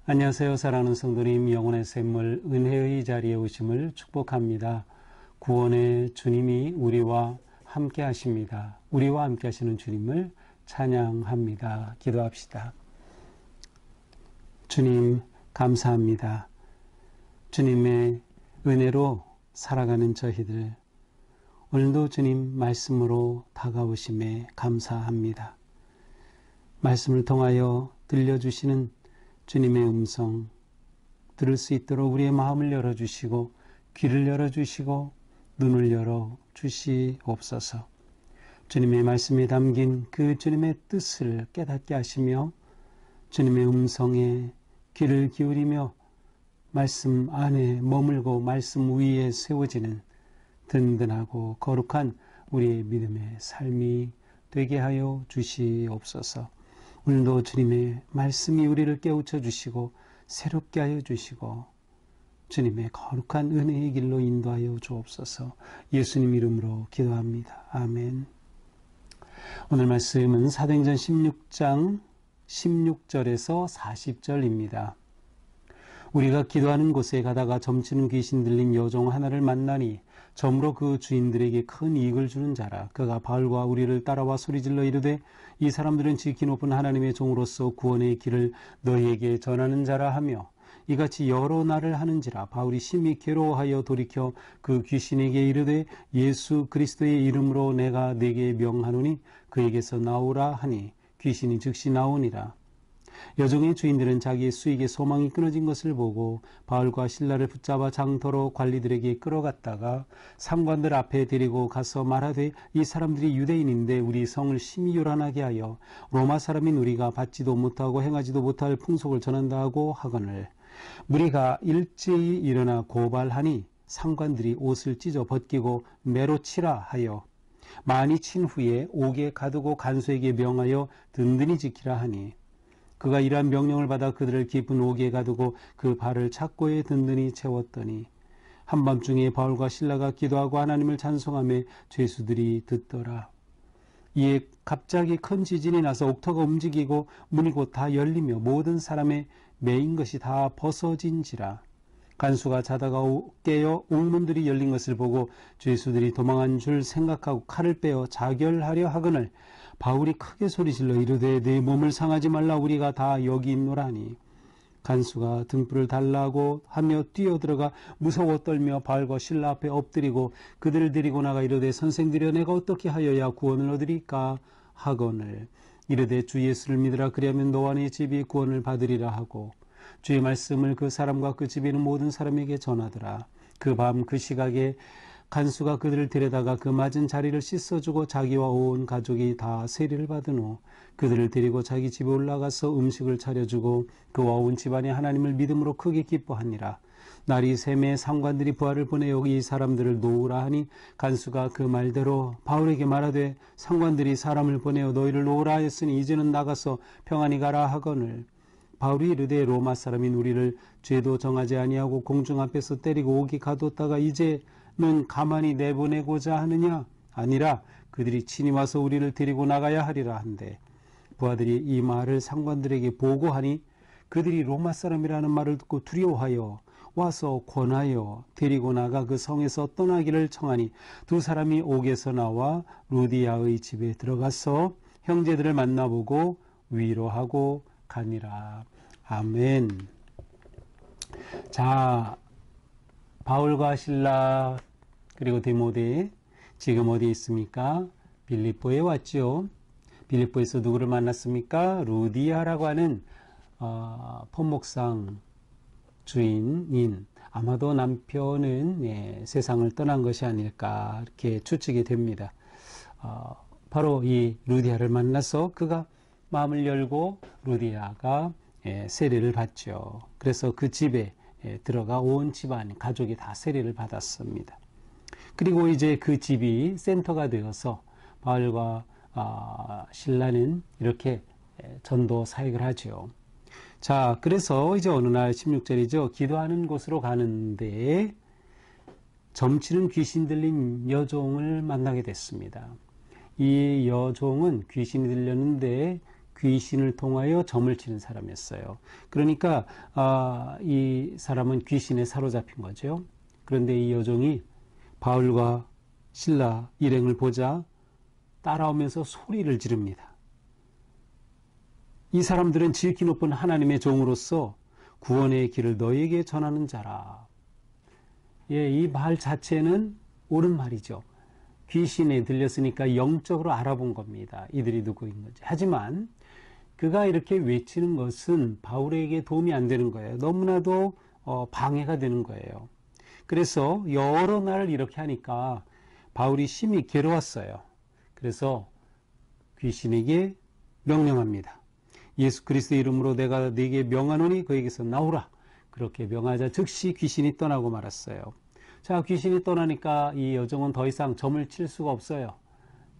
안녕하세요. 사랑하는 성도님, 영혼의 샘물 은혜의 자리에 오심을 축복합니다. 구원의 주님이 우리와 함께 하십니다. 우리와 함께 하시는 주님을 찬양합니다. 기도합시다. 주님, 감사합니다. 주님의 은혜로 살아가는 저희들, 오늘도 주님 말씀으로 다가오심에 감사합니다. 말씀을 통하여 들려주시는 주님의 음성 들을 수 있도록 우리의 마음을 열어주시고 귀를 열어주시고 눈을 열어주시옵소서. 주님의 말씀에 담긴 그 주님의 뜻을 깨닫게 하시며 주님의 음성에 귀를 기울이며 말씀 안에 머물고 말씀 위에 세워지는 든든하고 거룩한 우리의 믿음의 삶이 되게 하여 주시옵소서. 오늘도 주님의 말씀이 우리를 깨우쳐 주시고 새롭게 하여 주시고 주님의 거룩한 은혜의 길로 인도하여 주옵소서. 예수님 이름으로 기도합니다. 아멘. 오늘 말씀은 사도행전 16장 16절에서 40절입니다. 우리가 기도하는 곳에 가다가 점치는 귀신 들린 여종 하나를 만나니 점으로 그 주인들에게 큰 이익을 주는 자라. 그가 바울과 우리를 따라와 소리질러 이르되 이 사람들은 지극히 높은 하나님의 종으로서 구원의 길을 너희에게 전하는 자라 하며 이같이 여러 날을 하는지라. 바울이 심히 괴로워하여 돌이켜 그 귀신에게 이르되 예수 그리스도의 이름으로 내가 네게 명하노니 그에게서 나오라 하니 귀신이 즉시 나오니라. 여종의 주인들은 자기의 수익의 소망이 끊어진 것을 보고 바울과 실라를 붙잡아 장터로 관리들에게 끌어갔다가 상관들 앞에 데리고 가서 말하되 이 사람들이 유대인인데 우리 성을 심히 요란하게 하여 로마 사람인 우리가 받지도 못하고 행하지도 못할 풍속을 전한다 하고 하거늘 무리가 일제히 일어나 고발하니 상관들이 옷을 찢어 벗기고 매로 치라 하여 많이 친 후에 옥에 가두고 간수에게 명하여 든든히 지키라 하니 그가 이러한 명령을 받아 그들을 깊은 옥에 가두고 그 발을 착고에 든든히 채웠더니 한밤중에 바울과 실라가 기도하고 하나님을 찬송하며 죄수들이 듣더라. 이에 갑자기 큰 지진이 나서 옥터가 움직이고 문이 곧 다 열리며 모든 사람의 매인 것이 다 벗어진지라. 간수가 자다가 깨어 옥문들이 열린 것을 보고 죄수들이 도망한 줄 생각하고 칼을 빼어 자결하려 하거늘 바울이 크게 소리질러 이르되 내 몸을 상하지 말라 우리가 다 여기 있노라니. 간수가 등불을 달라고 하며 뛰어들어가 무서워 떨며 바울과 실라 앞에 엎드리고 그들을 데리고 나가 이르되 선생들이여 내가 어떻게 하여야 구원을 얻으리까 하거늘 이르되 주 예수를 믿으라 그리하면 너와 네 집이 구원을 받으리라 하고 주의 말씀을 그 사람과 그 집에 있는 모든 사람에게 전하더라. 그 밤 그 시각에 간수가 그들을 데려다가 그 맞은 자리를 씻어주고 자기와 온 가족이 다 세례를 받은 후 그들을 데리고 자기 집에 올라가서 음식을 차려주고 그와 온 집안이 하나님을 믿음으로 크게 기뻐하니라. 날이 새매 상관들이 부하를 보내어 이 사람들을 놓으라 하니 간수가 그 말대로 바울에게 말하되 상관들이 사람을 보내어 너희를 놓으라 하였으니 이제는 나가서 평안히 가라 하거늘 바울이 이르되 로마 사람인 우리를 죄도 정하지 아니하고 공중 앞에서 때리고 옥에 가뒀다가 이제는 가만히 내보내고자 하느냐? 아니라 그들이 친히 와서 우리를 데리고 나가야 하리라 한대 부하들이 이 말을 상관들에게 보고하니 그들이 로마 사람이라는 말을 듣고 두려워하여 와서 권하여 데리고 나가 그 성에서 떠나기를 청하니 두 사람이 옥에서 나와 루디아의 집에 들어가서 형제들을 만나보고 위로하고 가니라. 아멘. 자, 바울과 실라 그리고 디모데 지금 어디 있습니까? 빌립보에 왔죠. 빌립보에서 누구를 만났습니까? 루디아라고 하는 포목상 주인인 아마도 남편은 세상을 떠난 것이 아닐까 이렇게 추측이 됩니다. 바로 이 루디아를 만나서 그가 마음을 열고 루디아가 세례를 받죠. 그래서 그 집에 들어가 온 집안 가족이 다 세례를 받았습니다. 그리고 이제 그 집이 센터가 되어서 바울과 신라는 이렇게 전도 사역을 하죠. 자, 그래서 이제 어느 날 16절이죠. 기도하는 곳으로 가는데 점치는 귀신 들린 여종을 만나게 됐습니다. 이 여종은 귀신이 들렸는데 귀신을 통하여 점을 치는 사람이었어요. 그러니까 이 사람은 귀신에 사로잡힌 거죠. 그런데 이 여종이 바울과 실라 일행을 보자 따라오면서 소리를 지릅니다. 이 사람들은 지극히 높은 하나님의 종으로서 구원의 길을 너희에게 전하는 자라. 예, 이 말 자체는 옳은 말이죠. 귀신에 들렸으니까 영적으로 알아본 겁니다. 이들이 누구인 건지. 하지만 그가 이렇게 외치는 것은 바울에게 도움이 안 되는 거예요. 너무나도 방해가 되는 거예요. 그래서 여러 날 이렇게 하니까 바울이 심히 괴로웠어요. 그래서 귀신에게 명령합니다. 예수 그리스도의 이름으로 내가 네게 명하노니 그에게서 나오라. 그렇게 명하자 즉시 귀신이 떠나고 말았어요. 자, 귀신이 떠나니까 이 여종은 더 이상 점을 칠 수가 없어요.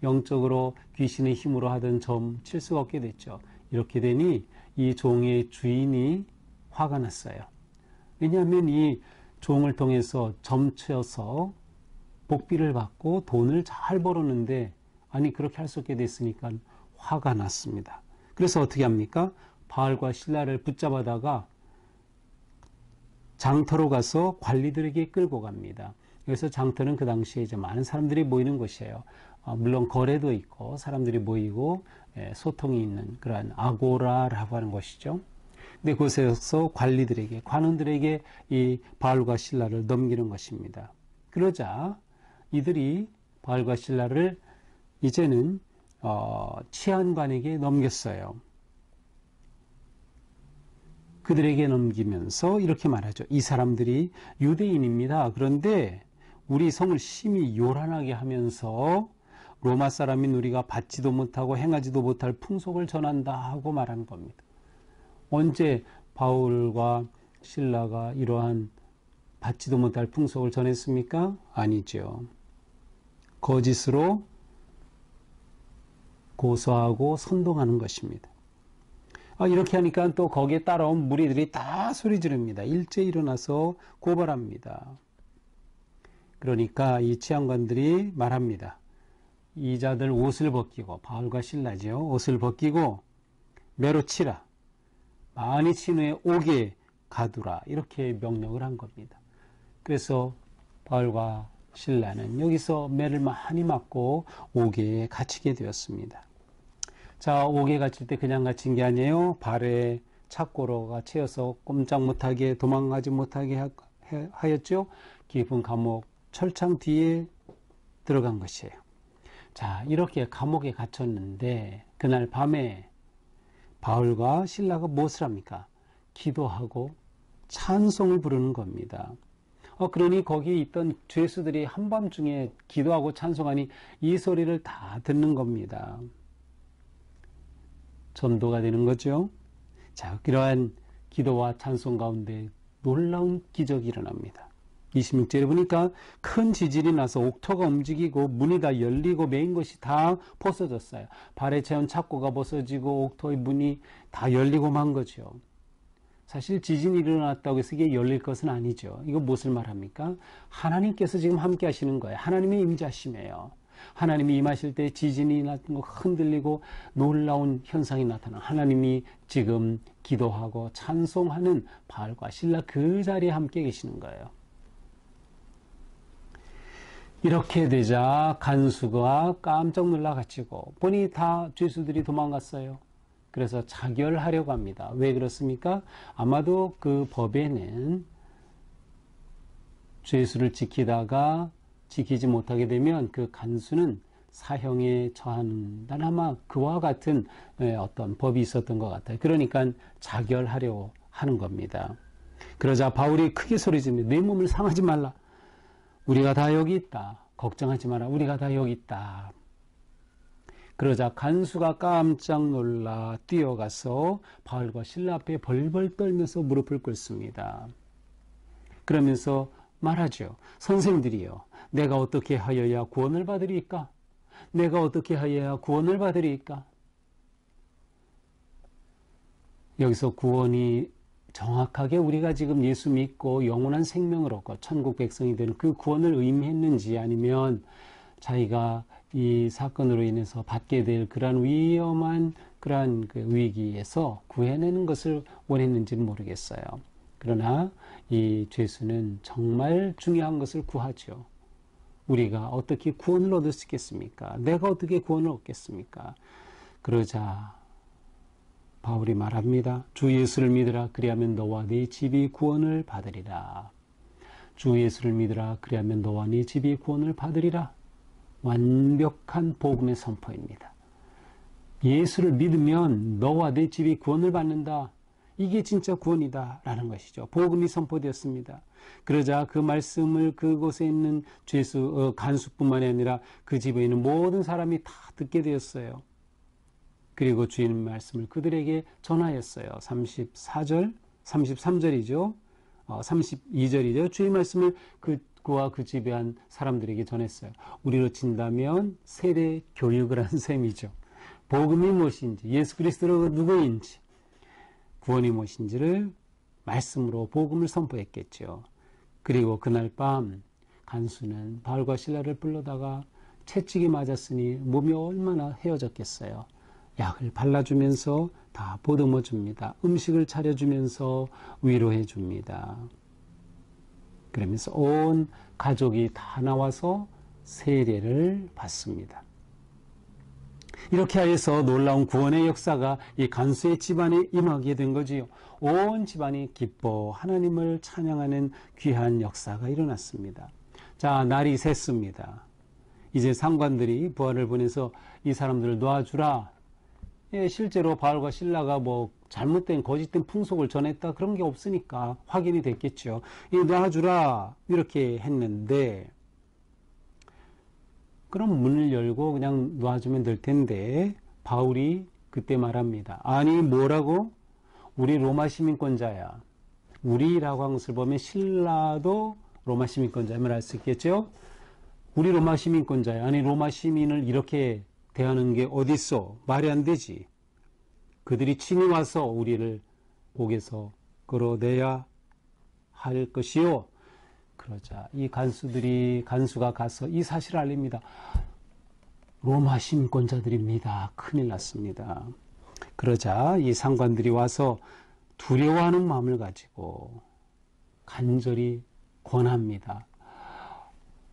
영적으로 귀신의 힘으로 하던 점 칠 수가 없게 됐죠. 이렇게 되니 이 종의 주인이 화가 났어요. 왜냐하면 이 종을 통해서 점쳐서 복비를 받고 돈을 잘 벌었는데 아니 그렇게 할 수 없게 됐으니까 화가 났습니다. 그래서 어떻게 합니까? 바울과 실라를 붙잡아다가 장터로 가서 관리들에게 끌고 갑니다. 그래서 장터는 그 당시에 이제 많은 사람들이 모이는 곳이에요. 물론 거래도 있고 사람들이 모이고 소통이 있는 그러한 아고라라고 하는 것이죠. 근데 그곳에서 관리들에게, 관원들에게 이 바울과 실라를 넘기는 것입니다. 그러자 이들이 바울과 실라를 이제는 치안관에게 넘겼어요. 그들에게 넘기면서 이렇게 말하죠. 이 사람들이 유대인입니다. 그런데 우리 성을 심히 요란하게 하면서 로마 사람인 우리가 받지도 못하고 행하지도 못할 풍속을 전한다 하고 말한 겁니다. 언제 바울과 실라가 이러한 받지도 못할 풍속을 전했습니까? 아니죠. 거짓으로 고소하고 선동하는 것입니다. 이렇게 하니까 또 거기에 따라온 무리들이 다 소리 지릅니다. 일제 일어나서 고발합니다. 그러니까 이 치안관들이 말합니다. 이 자들 옷을 벗기고, 바울과 실라죠. 옷을 벗기고 매로 치라. 많이 친 후에 옥에 가두라. 이렇게 명령을 한 겁니다. 그래서 바울과 신라는 여기서 매를 많이 맞고 옥에 갇히게 되었습니다. 자, 옥에 갇힐 때 그냥 갇힌 게 아니에요. 발에 착고로가 채여서 꼼짝 못하게 도망가지 못하게 하였죠. 깊은 감옥 철창 뒤에 들어간 것이에요. 자, 이렇게 감옥에 갇혔는데 그날 밤에 바울과 실라가 무엇을 합니까? 기도하고 찬송을 부르는 겁니다. 그러니 거기에 있던 죄수들이 한밤중에 기도하고 찬송하니 이 소리를 다 듣는 겁니다. 전도가 되는 거죠. 자, 그러한 기도와 찬송 가운데 놀라운 기적이 일어납니다. 26절에 보니까 큰 지진이 나서 옥토가 움직이고 문이 다 열리고 메인 것이 다 벗어졌어요. 발에 채운 착고가 벗어지고 옥토의 문이 다 열리고 만 거죠. 사실 지진이 일어났다고 해서 이게 열릴 것은 아니죠. 이거 무엇을 말합니까? 하나님께서 지금 함께 하시는 거예요. 하나님의 임재하심이에요. 하나님이 임하실 때 지진이 나고 흔들리고 놀라운 현상이 나타나 하나님이 지금 기도하고 찬송하는 바울과 실라 그 자리에 함께 계시는 거예요. 이렇게 되자 간수가 깜짝 놀라가지고 보니 다 죄수들이 도망갔어요. 그래서 자결하려고 합니다. 왜 그렇습니까? 아마도 그 법에는 죄수를 지키다가 지키지 못하게 되면 그 간수는 사형에 처한다는 아마 그와 같은 어떤 법이 있었던 것 같아요. 그러니까 자결하려고 하는 겁니다. 그러자 바울이 크게 소리집니다. 내 몸을 상하지 말라. 우리가 다 여기 있다. 걱정하지 마라. 우리가 다 여기 있다. 그러자 간수가 깜짝 놀라 뛰어가서 바울과 실라 앞에 벌벌 떨면서 무릎을 꿇습니다. 그러면서 말하죠. 선생들이여, 내가 어떻게 하여야 구원을 받으리까? 내가 어떻게 하여야 구원을 받으리까? 여기서 구원이 정확하게 우리가 지금 예수 믿고 영원한 생명을 얻고 천국 백성이 되는 그 구원을 의미했는지 아니면 자기가 이 사건으로 인해서 받게 될 그러한 위험한 그러한 그 위기에서 구해내는 것을 원했는지는 모르겠어요. 그러나 이 죄수는 정말 중요한 것을 구하죠. 우리가 어떻게 구원을 얻을 수 있겠습니까? 내가 어떻게 구원을 얻겠습니까? 그러자 바울이 말합니다. 주 예수를 믿으라. 그리하면 너와 네 집이 구원을 받으리라. 주 예수를 믿으라. 그리하면 너와 네 집이 구원을 받으리라. 완벽한 복음의 선포입니다. 예수를 믿으면 너와 내 집이 구원을 받는다. 이게 진짜 구원이다 라는 것이죠. 복음이 선포되었습니다. 그러자 그 말씀을 그곳에 있는 간수뿐만이 아니라 그 집에 있는 모든 사람이 다 듣게 되었어요. 그리고 주님 말씀을 그들에게 전하였어요. 34절, 33절이죠. 32절이죠. 주의 말씀을 그와 그 집에 한 사람들에게 전했어요. 우리로 친다면 세대 교육을 한 셈이죠. 복음이 무엇인지, 예수 그리스도가 누구인지, 구원이 무엇인지를 말씀으로 복음을 선포했겠죠. 그리고 그날 밤 간수는 바울과 실라를 불러다가 채찍이 맞았으니 몸이 얼마나 헤어졌겠어요. 약을 발라주면서 다 보듬어 줍니다. 음식을 차려주면서 위로해 줍니다. 그러면서 온 가족이 다 나와서 세례를 받습니다. 이렇게 하여서 놀라운 구원의 역사가 이 간수의 집안에 임하게 된 거지요. 온 집안이 기뻐 하나님을 찬양하는 귀한 역사가 일어났습니다. 자, 날이 샜습니다. 이제 상관들이 부하를 보내서 이 사람들을 놔주라. 예, 실제로 바울과 실라가 뭐 잘못된 거짓된 풍속을 전했다 그런 게 없으니까 확인이 됐겠죠. 놔주라 이렇게 했는데 그럼 문을 열고 그냥 놔주면 될 텐데 바울이 그때 말합니다. 아니 뭐라고? 우리 로마 시민권자야. 우리라고 한 것을 보면 신라도 로마 시민권자임을 알 수 있겠죠. 우리 로마 시민권자야. 아니 로마 시민을 이렇게 대하는 게 어딨어? 말이 안 되지. 그들이 친히 와서 우리를 옥에서 끌어내야 할 것이요. 그러자 이 간수가 가서 이 사실을 알립니다. 로마 시민권자들입니다. 큰일 났습니다. 그러자 이 상관들이 와서 두려워하는 마음을 가지고 간절히 권합니다.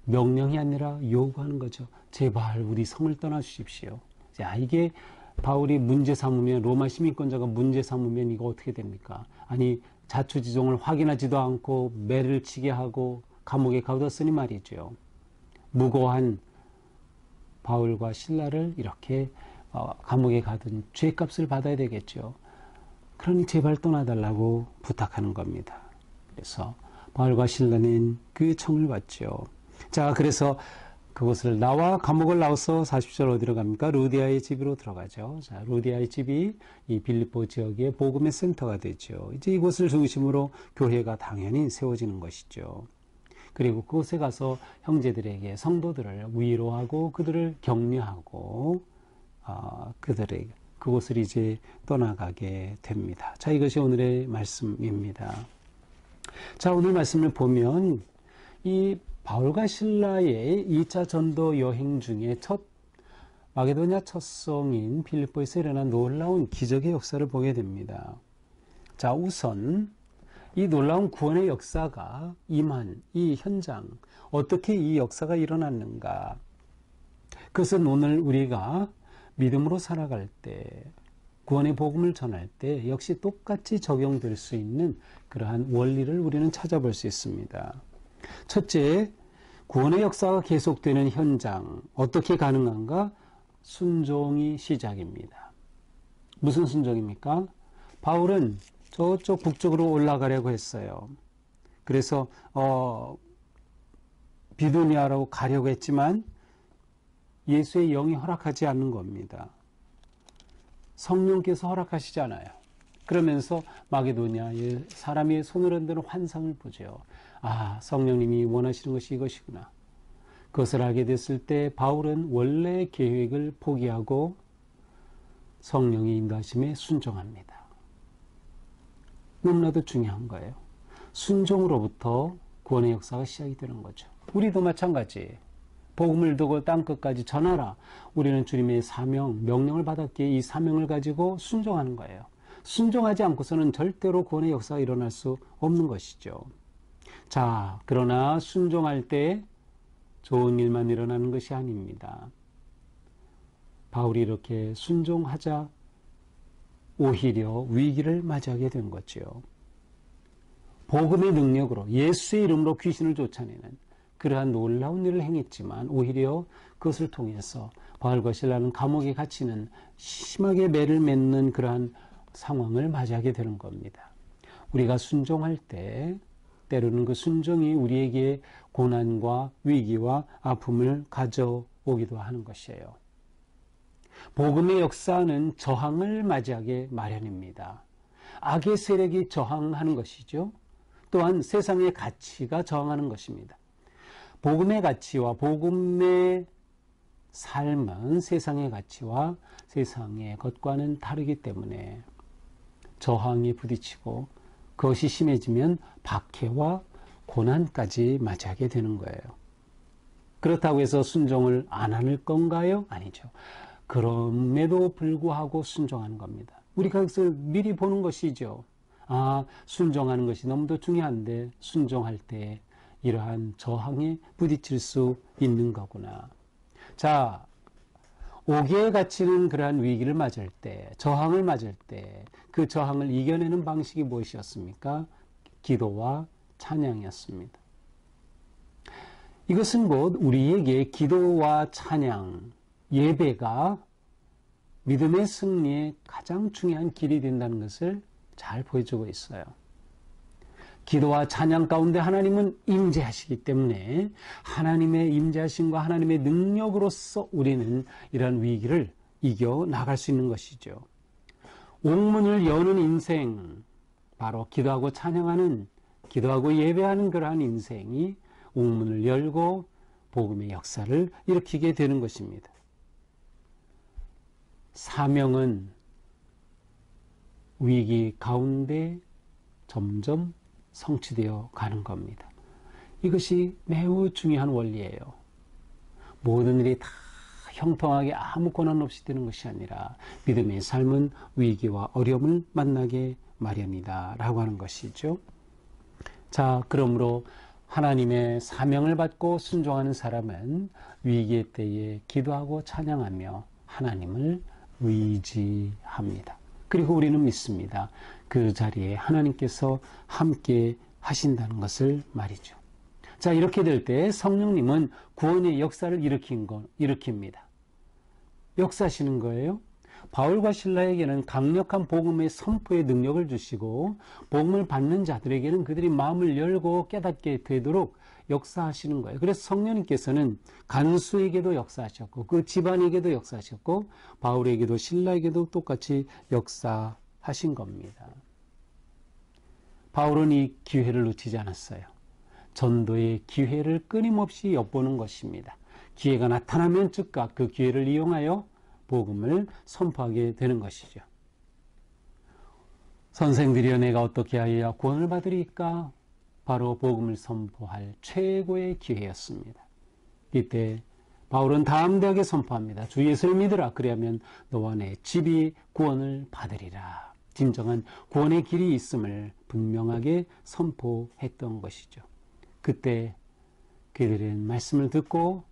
명령이 아니라 요구하는 거죠. 제발 우리 성을 떠나주십시오. 자, 이게 바울이 문제 삼으면, 로마 시민권자가 문제 삼으면 이거 어떻게 됩니까? 아니 자초지종을 확인하지도 않고 매를 치게 하고 감옥에 가뒀으니 말이죠. 무고한 바울과 실라를 이렇게 감옥에 가둔 죄값을 받아야 되겠죠. 그러니 제발 떠나달라고 부탁하는 겁니다. 그래서 바울과 실라는 그 청을 받죠. 자, 그래서 그곳을 감옥을 나와서 40절 어디로 갑니까? 루디아의 집으로 들어가죠. 자, 루디아의 집이 이 빌립보 지역의 복음의 센터가 되죠. 이제 이곳을 중심으로 교회가 당연히 세워지는 것이죠. 그리고 그곳에 가서 형제들에게 성도들을 위로하고 그들을 격려하고 그곳을 이제 떠나가게 됩니다. 자, 이것이 오늘의 말씀입니다. 자, 오늘 말씀을 보면 이 바울과 실라의 2차 전도 여행 중에 마게도냐 첫 성인 빌립보에서 일어난 놀라운 기적의 역사를 보게 됩니다. 자, 우선 이 놀라운 구원의 역사가 임한 이 현장, 어떻게 이 역사가 일어났는가? 그것은 오늘 우리가 믿음으로 살아갈 때, 구원의 복음을 전할 때 역시 똑같이 적용될 수 있는 그러한 원리를 우리는 찾아볼 수 있습니다. 첫째, 구원의 역사가 계속되는 현장, 어떻게 가능한가? 순종이 시작입니다. 무슨 순종입니까? 바울은 저쪽 북쪽으로 올라가려고 했어요. 그래서 비두니아로 가려고 했지만 예수의 영이 허락하지 않는 겁니다. 성령께서 허락하시지 않아요. 그러면서 마게도냐의 사람이 손을 흔드는 환상을 보죠. 아, 성령님이 원하시는 것이 이것이구나. 그것을 알게 됐을 때 바울은 원래 계획을 포기하고 성령의 인도하심에 순종합니다. 너무나도 중요한 거예요. 순종으로부터 구원의 역사가 시작이 되는 거죠. 우리도 마찬가지예요. 복음을 두고 땅끝까지 전하라. 우리는 주님의 사명, 명령을 받았기에 이 사명을 가지고 순종하는 거예요. 순종하지 않고서는 절대로 구원의 역사가 일어날 수 없는 것이죠. 자, 그러나 순종할 때 좋은 일만 일어나는 것이 아닙니다. 바울이 이렇게 순종하자 오히려 위기를 맞이하게 된 거죠. 복음의 능력으로 예수의 이름으로 귀신을 쫓아내는 그러한 놀라운 일을 행했지만 오히려 그것을 통해서 바울과 실라는 감옥에 갇히는 심하게 매를 맺는 그러한 상황을 맞이하게 되는 겁니다. 우리가 순종할 때 때로는 그 순종이 우리에게 고난과 위기와 아픔을 가져오기도 하는 것이에요. 복음의 역사는 저항을 맞이하게 마련입니다. 악의 세력이 저항하는 것이죠. 또한 세상의 가치가 저항하는 것입니다. 복음의 가치와 복음의 삶은 세상의 가치와 세상의 것과는 다르기 때문에 저항에 부딪히고 그것이 심해지면 박해와 고난까지 맞이하게 되는 거예요. 그렇다고 해서 순종을 안 할 건가요? 아니죠. 그럼에도 불구하고 순종하는 겁니다. 우리가 그래서 미리 보는 것이죠. 아, 순종하는 것이 너무도 중요한데 순종할 때 이러한 저항에 부딪힐 수 있는 거구나. 자, 옥에 갇히는 그러한 위기를 맞을 때, 저항을 맞을 때 그 저항을 이겨내는 방식이 무엇이었습니까? 기도와 찬양이었습니다. 이것은 곧 우리에게 기도와 찬양, 예배가 믿음의 승리의 가장 중요한 길이 된다는 것을 잘 보여주고 있어요. 기도와 찬양 가운데 하나님은 임재하시기 때문에 하나님의 임재하심과 하나님의 능력으로서 우리는 이러한 위기를 이겨 나갈 수 있는 것이죠. 옥문을 여는 인생, 바로 기도하고 찬양하는, 기도하고 예배하는 그러한 인생이 옥문을 열고 복음의 역사를 일으키게 되는 것입니다. 사명은 위기 가운데 점점 성취되어 가는 겁니다. 이것이 매우 중요한 원리예요. 모든 일이 다 형통하게 아무 고난 없이 되는 것이 아니라 믿음의 삶은 위기와 어려움을 만나게 마련이다 라고 하는 것이죠. 자, 그러므로 하나님의 사명을 받고 순종하는 사람은 위기의 때에 기도하고 찬양하며 하나님을 의지합니다. 그리고 우리는 믿습니다. 그 자리에 하나님께서 함께 하신다는 것을 말이죠. 자, 이렇게 될 때 성령님은 구원의 역사를 일으킵니다. 역사하시는 거예요. 바울과 실라에게는 강력한 복음의 선포의 능력을 주시고 복음을 받는 자들에게는 그들이 마음을 열고 깨닫게 되도록 역사하시는 거예요. 그래서 성령님께서는 간수에게도 역사하셨고 그 집안에게도 역사하셨고 바울에게도 실라에게도 똑같이 역사하신 겁니다. 바울은 이 기회를 놓치지 않았어요. 전도의 기회를 끊임없이 엿보는 것입니다. 기회가 나타나면 즉각 그 기회를 이용하여 복음을 선포하게 되는 것이죠. 선생들이여 내가 어떻게 하여야 구원을 받으리까? 바로 복음을 선포할 최고의 기회였습니다. 이때 바울은 담대하게 선포합니다. 주 예수를 믿으라. 그리하면 너와 내 집이 구원을 받으리라. 진정한 구원의 길이 있음을 분명하게 선포했던 것이죠. 그때 그들은 말씀을 듣고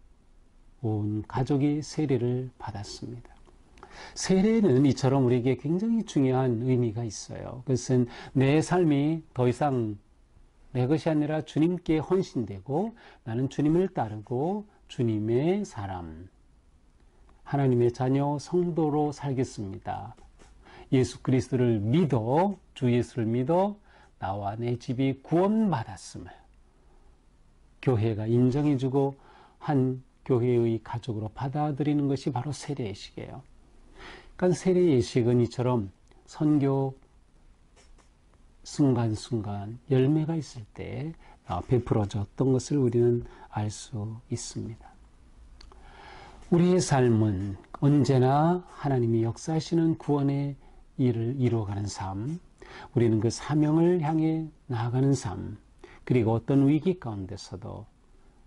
온 가족이 세례를 받았습니다. 세례는 이처럼 우리에게 굉장히 중요한 의미가 있어요. 그것은 내 삶이 더 이상 내 것이 아니라 주님께 헌신되고 나는 주님을 따르고 주님의 사람, 하나님의 자녀 성도로 살겠습니다. 예수 그리스도를 믿어, 주 예수를 믿어 나와 내 집이 구원받았음을 교회가 인정해주고 한 교회의 가족으로 받아들이는 것이 바로 세례예식이에요. 그러니까 세례예식은 이처럼 선교 순간순간 열매가 있을 때 베풀어졌던 것을 우리는 알 수 있습니다. 우리의 삶은 언제나 하나님이 역사하시는 구원의 일을 이루어가는 삶, 우리는 그 사명을 향해 나아가는 삶, 그리고 어떤 위기 가운데서도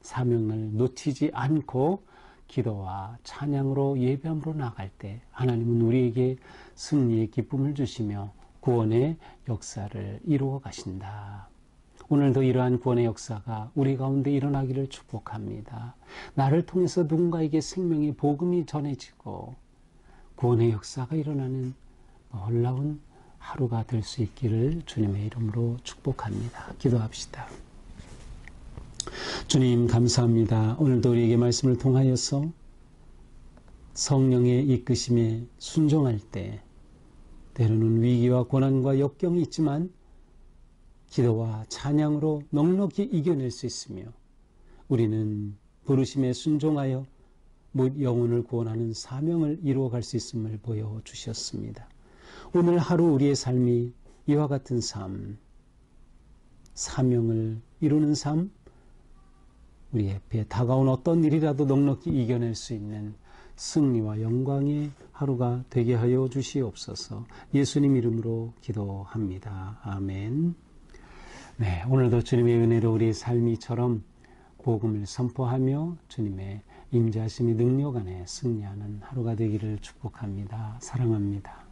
사명을 놓치지 않고 기도와 찬양으로 예배함으로 나갈 때 하나님은 우리에게 승리의 기쁨을 주시며 구원의 역사를 이루어 가신다. 오늘도 이러한 구원의 역사가 우리 가운데 일어나기를 축복합니다. 나를 통해서 누군가에게 생명의 복음이 전해지고 구원의 역사가 일어나는 놀라운 하루가 될 수 있기를 주님의 이름으로 축복합니다. 기도합시다. 주님 감사합니다. 오늘도 우리에게 말씀을 통하여서 성령의 이끄심에 순종할 때 때로는 위기와 고난과 역경이 있지만 기도와 찬양으로 넉넉히 이겨낼 수 있으며 우리는 부르심에 순종하여 영혼을 구원하는 사명을 이루어갈 수 있음을 보여주셨습니다. 오늘 하루 우리의 삶이 이와 같은 삶, 사명을 이루는 삶, 우리 앞에 다가온 어떤 일이라도 넉넉히 이겨낼 수 있는 승리와 영광의 하루가 되게 하여 주시옵소서. 예수님 이름으로 기도합니다. 아멘. 네, 오늘도 주님의 은혜로 우리의 삶이처럼 복음을 선포하며 주님의 임재하심의 능력 안에 승리하는 하루가 되기를 축복합니다. 사랑합니다.